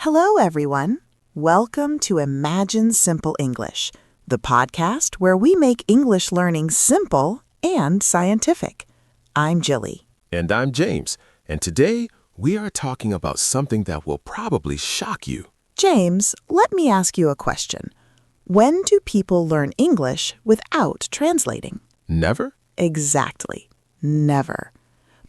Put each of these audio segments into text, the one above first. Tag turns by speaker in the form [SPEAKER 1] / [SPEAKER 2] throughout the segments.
[SPEAKER 1] Hello, everyone. Welcome to Imagine Simple English, the podcast where we make English learning simple and scientific. I'm Jilly.
[SPEAKER 2] And I'm James, and today we are talking about something that will probably shock you.
[SPEAKER 1] James, let me ask you a question. When do people learn English without translating?
[SPEAKER 2] Never?
[SPEAKER 1] Exactly. Never.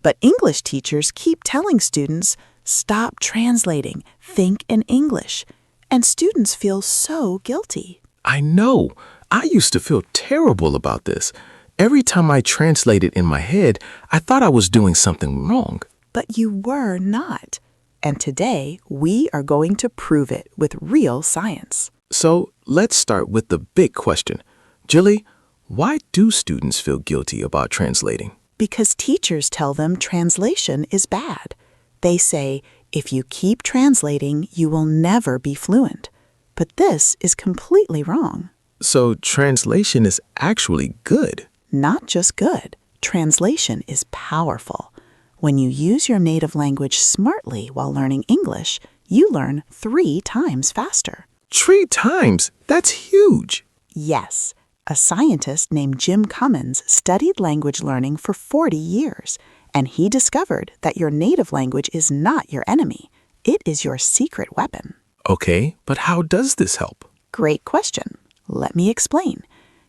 [SPEAKER 1] But English teachers keep telling students, stop translating, think in English. And students feel so guilty.
[SPEAKER 2] I know. I used to feel terrible about this. Every time I translated in my head, I thought I was doing something wrong.
[SPEAKER 1] But you were not. And today, we are going to prove it with real science.
[SPEAKER 2] So let's start with the big question. Jilly, why do students feel guilty about translating?
[SPEAKER 1] Because teachers tell them translation is bad. They say, if you keep translating, you will never be fluent. But this is completely wrong.
[SPEAKER 2] So translation is actually good.
[SPEAKER 1] Not just good. Translation is powerful. When you use your native language smartly while learning English, you learn 3 times faster.
[SPEAKER 2] 3 times? That's huge.
[SPEAKER 1] Yes. A scientist named Jim Cummins studied language learning for 40 years, and he discovered that your native language is not your enemy. It is your secret weapon.
[SPEAKER 2] Okay, but how does this help?
[SPEAKER 1] Great question. Let me explain.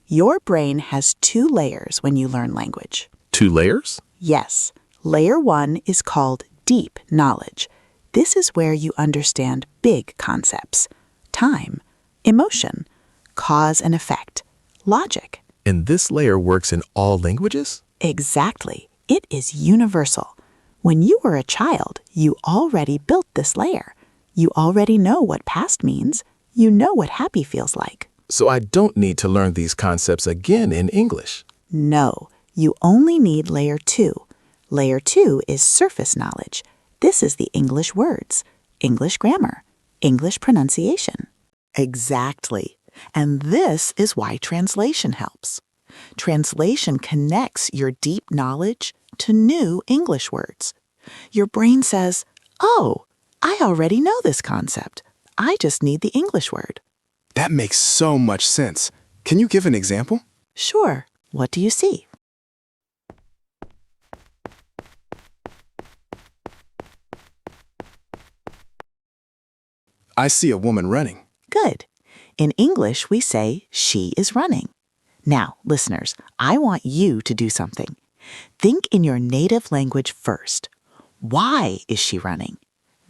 [SPEAKER 1] Your brain has 2 layers when you learn language.
[SPEAKER 2] 2 layers?
[SPEAKER 1] Yes. Layer 1 is called deep knowledge. This is where you understand big concepts: time, emotion, cause and effect, logic.
[SPEAKER 2] And this layer works in all languages?
[SPEAKER 1] Exactly. It is universal. When you were a child, you already built this layer. You already know what past means. You know what happy feels like.
[SPEAKER 2] So I don't need to learn these concepts again in English.
[SPEAKER 1] No, you only need layer 2. Layer 2 is surface knowledge. This is the English words, English grammar, English pronunciation. Exactly. And this is why translation helps. Translation connects your deep knowledge to new English words. Your brain says, oh, I already know this concept. I just need the English word.
[SPEAKER 3] That makes so much sense. Can you give an example?
[SPEAKER 1] Sure. What do you see?
[SPEAKER 3] I see a woman running.
[SPEAKER 1] Good. In English, we say she is running. Now, listeners, I want you to do something. Think in your native language first. Why is she running?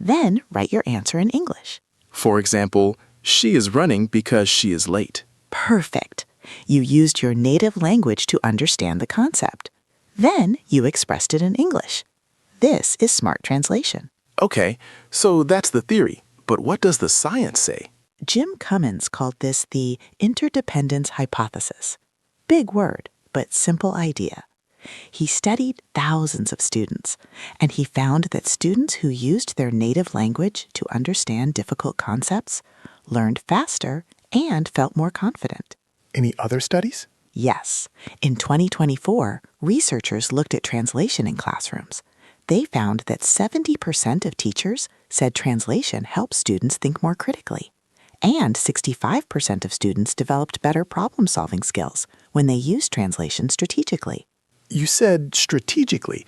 [SPEAKER 1] Then write your answer in English.
[SPEAKER 3] For example, she is running because she is late.
[SPEAKER 1] Perfect. You used your native language to understand the concept. Then you expressed it in English. This is smart translation.
[SPEAKER 3] Okay, so that's the theory. But what does the science say?
[SPEAKER 1] Jim Cummins called this the Interdependence hypothesis. Big word, but simple idea. He studied thousands of students, and he found that students who used their native language to understand difficult concepts learned faster and felt more confident.
[SPEAKER 3] Any other studies?
[SPEAKER 1] Yes. In 2024, researchers looked at translation in classrooms. They found that 70% of teachers said translation helps students think more critically. And 65% of students developed better problem-solving skills when they used translation strategically.
[SPEAKER 3] You said strategically.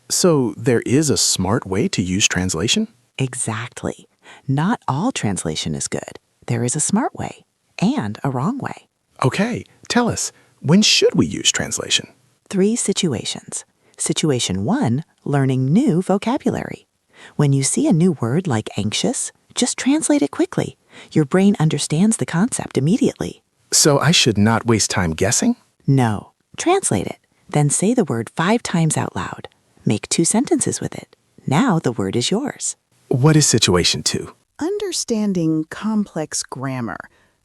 [SPEAKER 3] So there is a smart way to use translation?
[SPEAKER 1] Exactly. Not all translation is good. There is a smart way and a wrong way.
[SPEAKER 3] Okay, tell us, when should we use translation?
[SPEAKER 1] 3 situations. Situation 1, learning new vocabulary. When you see a new word like anxious, just translate it quickly. Your brain understands the concept immediately.
[SPEAKER 3] So I should not waste time guessing?
[SPEAKER 1] No. Translate it. Then say the word 5 times out loud. Make 2 sentences with it. Now the word is yours.
[SPEAKER 3] What is situation 2?
[SPEAKER 4] Understanding complex grammar.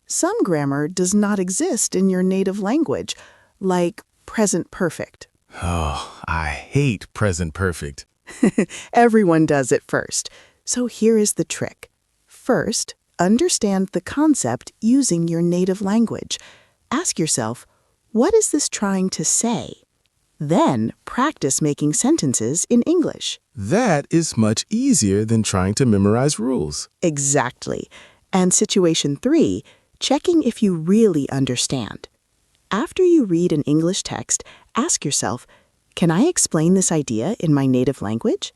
[SPEAKER 4] Some grammar does not exist in your native language, like present perfect.
[SPEAKER 5] Oh, I hate present perfect.
[SPEAKER 4] Everyone does it first. So here is the trick. First, understand the concept using your native language. Ask yourself, what is this trying to say? Then practice making sentences in English.
[SPEAKER 5] That is much easier than trying to memorize rules.
[SPEAKER 4] Exactly. And situation 3, checking if you really understand. After you read an English text, ask yourself, can I explain this idea in my native language?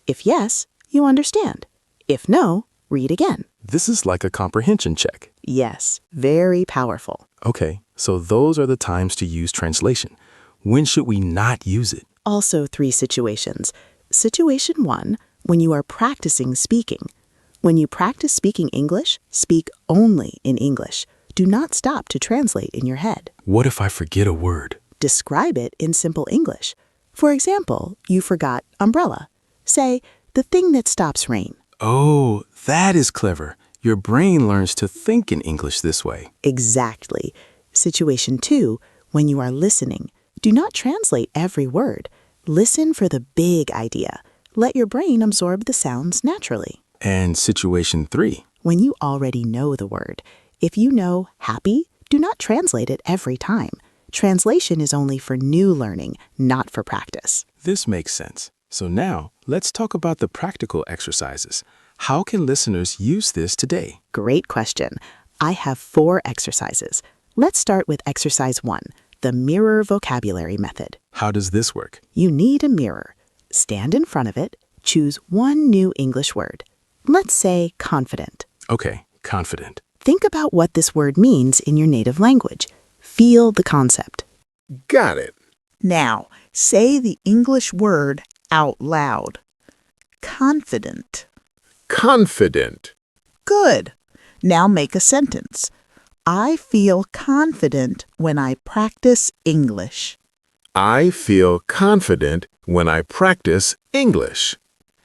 [SPEAKER 4] If yes, you understand. If no, read again.
[SPEAKER 3] This is like a comprehension check.
[SPEAKER 4] Yes, very powerful.
[SPEAKER 3] Okay, so those are the times to use translation. When should we not use it?
[SPEAKER 4] Also 3 situations. Situation 1, when you are practicing speaking. When you practice speaking English, speak only in English. Do not stop to translate in your head.
[SPEAKER 3] What if I forget a word?
[SPEAKER 4] Describe it in simple English. For example, you forgot umbrella. Say, the thing that stops rain.
[SPEAKER 3] Oh, that is clever. Your brain learns to think in English this way.
[SPEAKER 4] Exactly. Situation 2, when you are listening. Do not translate every word. Listen for the big idea. Let your brain absorb the sounds naturally.
[SPEAKER 3] And situation 3.
[SPEAKER 4] When you already know the word. If you know happy, do not translate it every time. Translation is only for new learning, not for practice.
[SPEAKER 3] This makes sense. So now, let's talk about the practical exercises. How can listeners use this today?
[SPEAKER 4] Great question. I have 4 exercises. Let's start with exercise 1, the mirror vocabulary method.
[SPEAKER 3] How does this work?
[SPEAKER 4] You need a mirror. Stand in front of it. Choose one new English word. Let's say confident.
[SPEAKER 3] Okay, confident.
[SPEAKER 4] Think about what this word means in your native language. Feel the concept.
[SPEAKER 5] Got it.
[SPEAKER 1] Now, say the English word out loud. Confident.
[SPEAKER 5] Confident.
[SPEAKER 1] Good. Now make a sentence. I feel confident when I practice English.
[SPEAKER 5] I feel confident when I practice English.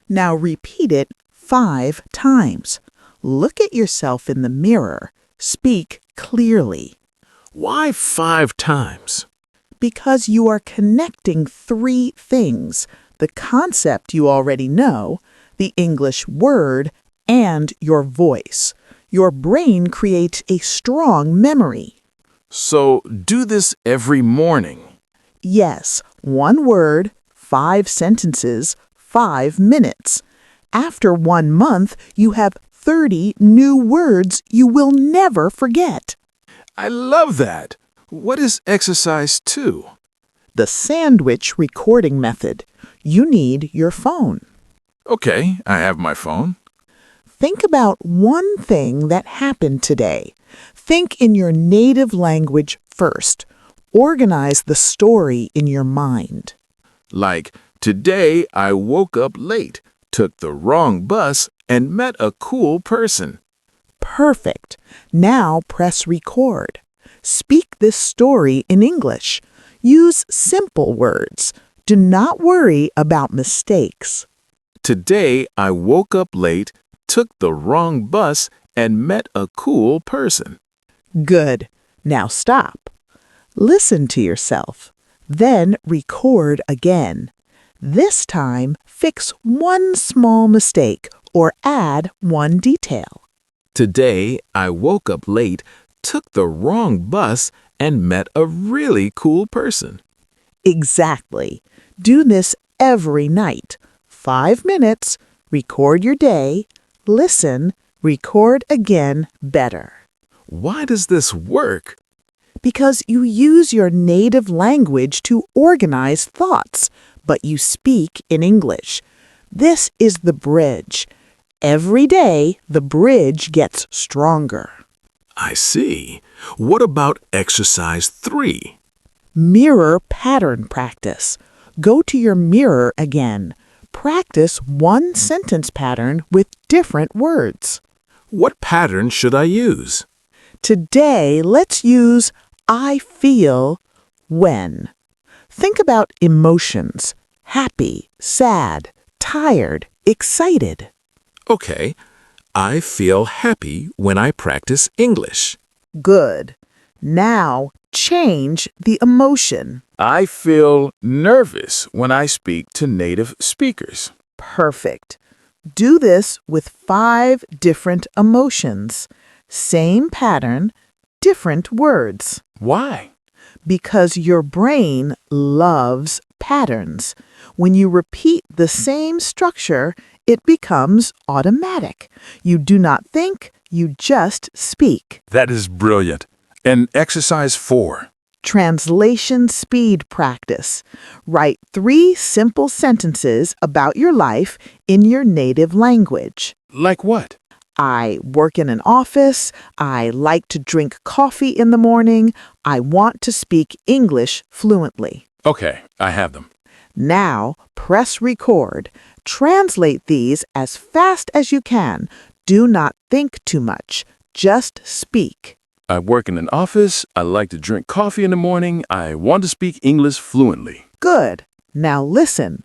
[SPEAKER 1] Now repeat it 5 times. Look at yourself in the mirror. Speak clearly.
[SPEAKER 5] Why 5 times?
[SPEAKER 1] Because you are connecting 3 things: the concept you already know, the English word, and your voice. Your brain creates a strong memory.
[SPEAKER 5] So do this every morning.
[SPEAKER 1] Yes, 1 word, 5 sentences, 5 minutes. After 1 month, you have 30 new words you will never forget.
[SPEAKER 5] I love that. What is exercise 2?
[SPEAKER 1] The sandwich recording method. You need your phone.
[SPEAKER 5] Okay, I have my phone.
[SPEAKER 1] Think about one thing that happened today. Think in your native language first. Organize the story in your mind.
[SPEAKER 5] Like, today I woke up late, took the wrong bus, and met a cool person.
[SPEAKER 1] Perfect. Now press record. Speak this story in English. Use simple words. Do not worry about mistakes.
[SPEAKER 5] Today I woke up late, took the wrong bus, and met a cool person.
[SPEAKER 1] Good. Now stop. Listen to yourself. Then record again. This time, fix one small mistake or add one detail.
[SPEAKER 5] Today I woke up late, took the wrong bus, and met a really cool person.
[SPEAKER 1] Exactly. Do this every night. 5 minutes, record your day, listen, record again better.
[SPEAKER 5] Why does this work?
[SPEAKER 1] Because you use your native language to organize thoughts, but you speak in English. This is the bridge. Every day, the bridge gets stronger.
[SPEAKER 5] I see. What about exercise 3?
[SPEAKER 1] Mirror pattern practice. Go to your mirror again. Practice one sentence pattern with different words.
[SPEAKER 5] What pattern should I use?
[SPEAKER 1] Today, let's use I feel when. Think about emotions: happy, sad, tired, excited.
[SPEAKER 5] Okay, I feel happy when I practice English.
[SPEAKER 1] Good. Now, change the emotion.
[SPEAKER 5] I feel nervous when I speak to native speakers.
[SPEAKER 1] Perfect. Do this with 5 different emotions. Same pattern, different words.
[SPEAKER 5] Why?
[SPEAKER 4] Because your brain loves patterns. When you repeat the same structure, it becomes automatic. You do not think, you just speak.
[SPEAKER 5] That is brilliant. And exercise 4.
[SPEAKER 4] Translation speed practice. Write 3 simple sentences about your life in your native language.
[SPEAKER 5] Like what?
[SPEAKER 4] I work in an office. I like to drink coffee in the morning. I want to speak English fluently.
[SPEAKER 5] Okay, I have them.
[SPEAKER 4] Now, press record. Translate these as fast as you can. Do not think too much. Just speak.
[SPEAKER 5] I work in an office. I like to drink coffee in the morning. I want to speak English fluently.
[SPEAKER 4] Good. Now listen.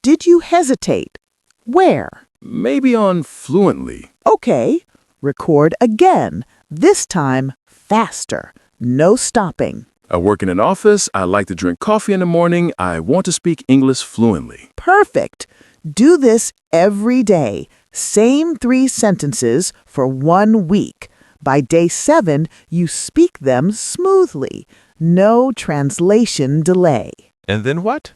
[SPEAKER 4] Did you hesitate? Where?
[SPEAKER 5] Maybe on fluently.
[SPEAKER 4] Okay. Record again. This time, faster. No stopping.
[SPEAKER 5] I work in an office. I like to drink coffee in the morning. I want to speak English fluently.
[SPEAKER 4] Perfect. Do this every day. Same 3 sentences for 1 week. By day 7, you speak them smoothly. No translation delay.
[SPEAKER 3] And then what?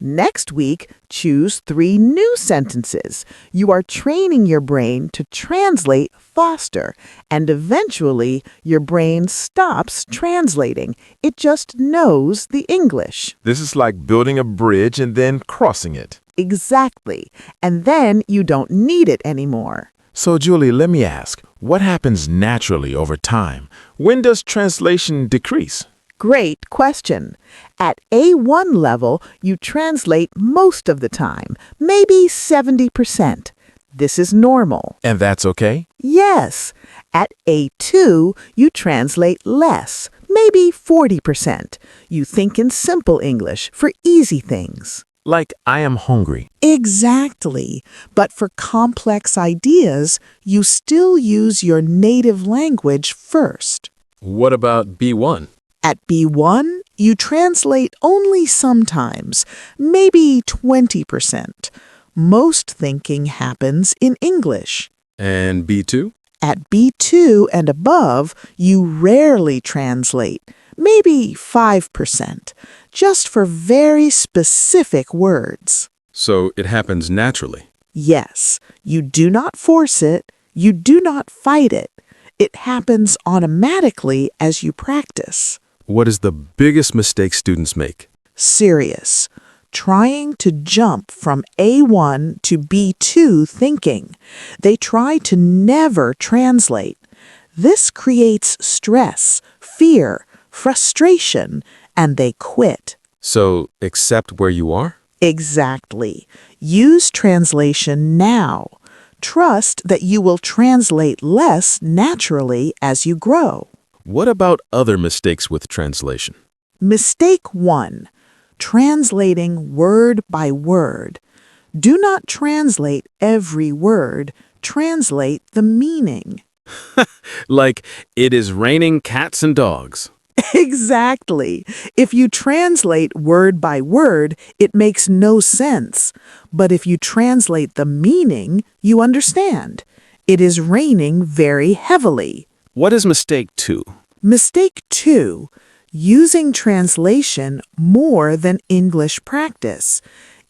[SPEAKER 4] Next week, choose 3 new sentences. You are training your brain to translate faster, and eventually your brain stops translating. It just knows the English.
[SPEAKER 3] This is like building a bridge and then crossing it.
[SPEAKER 4] Exactly. And then you don't need it anymore.
[SPEAKER 3] So, Julie, let me ask, what happens naturally over time? When does translation decrease?
[SPEAKER 4] Great question. At A1 level, you translate most of the time, maybe 70%. This is normal.
[SPEAKER 3] And that's okay?
[SPEAKER 4] Yes. At A2, you translate less, maybe 40%. You think in simple English for easy things.
[SPEAKER 3] Like, I am hungry.
[SPEAKER 4] Exactly. But for complex ideas, you still use your native language first.
[SPEAKER 2] What about B1?
[SPEAKER 4] At B1, you translate only sometimes, maybe 20%. Most thinking happens in English.
[SPEAKER 2] And B2?
[SPEAKER 4] At B2 and above, you rarely translate, maybe 5%, just for very specific words.
[SPEAKER 2] So it happens naturally.
[SPEAKER 4] Yes, you do not force it, you do not fight it. It happens automatically as you practice.
[SPEAKER 2] What is the biggest mistake students make?
[SPEAKER 4] Serious. Trying to jump from A1 to B2 thinking. They try to never translate. This creates stress, fear, frustration, and they quit.
[SPEAKER 2] So accept where you are?
[SPEAKER 4] Exactly. Use translation now. Trust that you will translate less naturally as you grow.
[SPEAKER 2] What about other mistakes with translation?
[SPEAKER 4] Mistake 1. Translating word by word. Do not translate every word. Translate the meaning.
[SPEAKER 2] Like, it is raining cats and dogs.
[SPEAKER 4] Exactly. If you translate word by word, it makes no sense. But if you translate the meaning, you understand. It is raining very heavily.
[SPEAKER 2] What is mistake 2?
[SPEAKER 4] Mistake 2. Using translation more than English practice.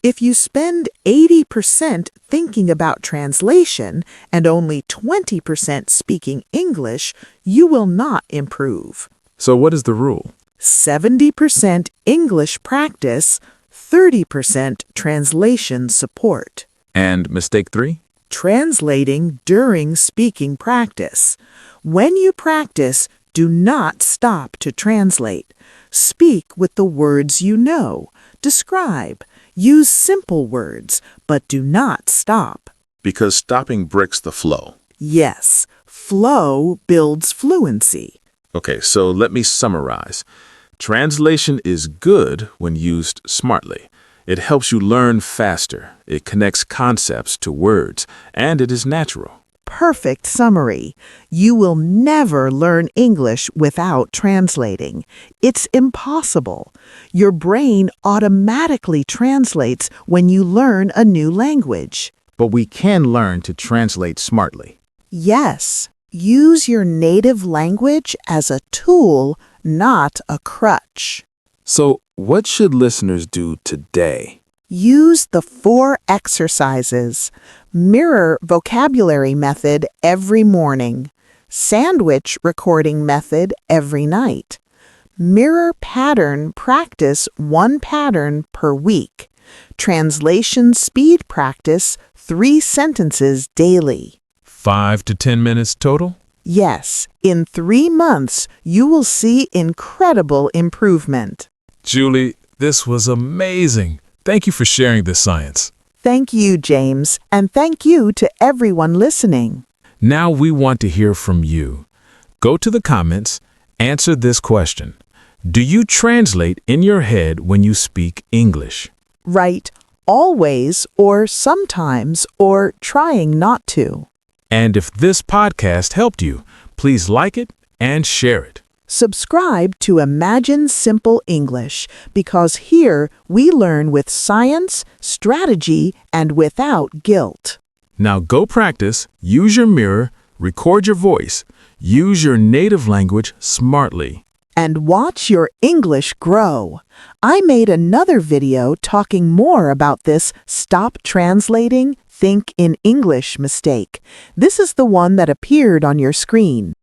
[SPEAKER 4] If you spend 80% thinking about translation and only 20% speaking English, you will not improve.
[SPEAKER 2] So what is the rule?
[SPEAKER 4] 70% English practice, 30% translation support.
[SPEAKER 5] And mistake 3?
[SPEAKER 4] Translating during speaking practice. When you practice, do not stop to translate. Speak with the words you know. Describe. Use simple words, but do not stop.
[SPEAKER 5] Because stopping breaks the flow.
[SPEAKER 4] Yes, flow builds fluency.
[SPEAKER 5] Okay, so let me summarize. Translation is good when used smartly. It helps you learn faster. It connects concepts to words, and it is natural.
[SPEAKER 4] Perfect summary. You will never learn English without translating. It's impossible. Your brain automatically translates when you learn a new language.
[SPEAKER 6] But we can learn to translate smartly.
[SPEAKER 4] Yes, use your native language as a tool, not a crutch.
[SPEAKER 3] So, what should listeners do today?
[SPEAKER 4] Use the 4 exercises. Mirror vocabulary method every morning. Sandwich recording method every night. Mirror pattern practice 1 pattern per week. Translation speed practice 3 sentences daily.
[SPEAKER 5] 5 to 10 minutes total?
[SPEAKER 4] Yes, in 3 months, you will see incredible improvement.
[SPEAKER 5] Julie, this was amazing. Thank you for sharing this science.
[SPEAKER 4] Thank you, James, and thank you to everyone listening.
[SPEAKER 5] Now we want to hear from you. Go to the comments, answer this question. Do you translate in your head when you speak English?
[SPEAKER 4] Write always or sometimes or trying not to.
[SPEAKER 5] And if this podcast helped you, please like it and share it.
[SPEAKER 4] Subscribe to Imagine Simple English because here we learn with science, strategy, and without guilt.
[SPEAKER 5] Now go practice, use your mirror, record your voice, use your native language smartly.
[SPEAKER 4] And watch your English grow. I made another video talking more about this stop translating, think in English mistake. This is the one that appeared on your screen.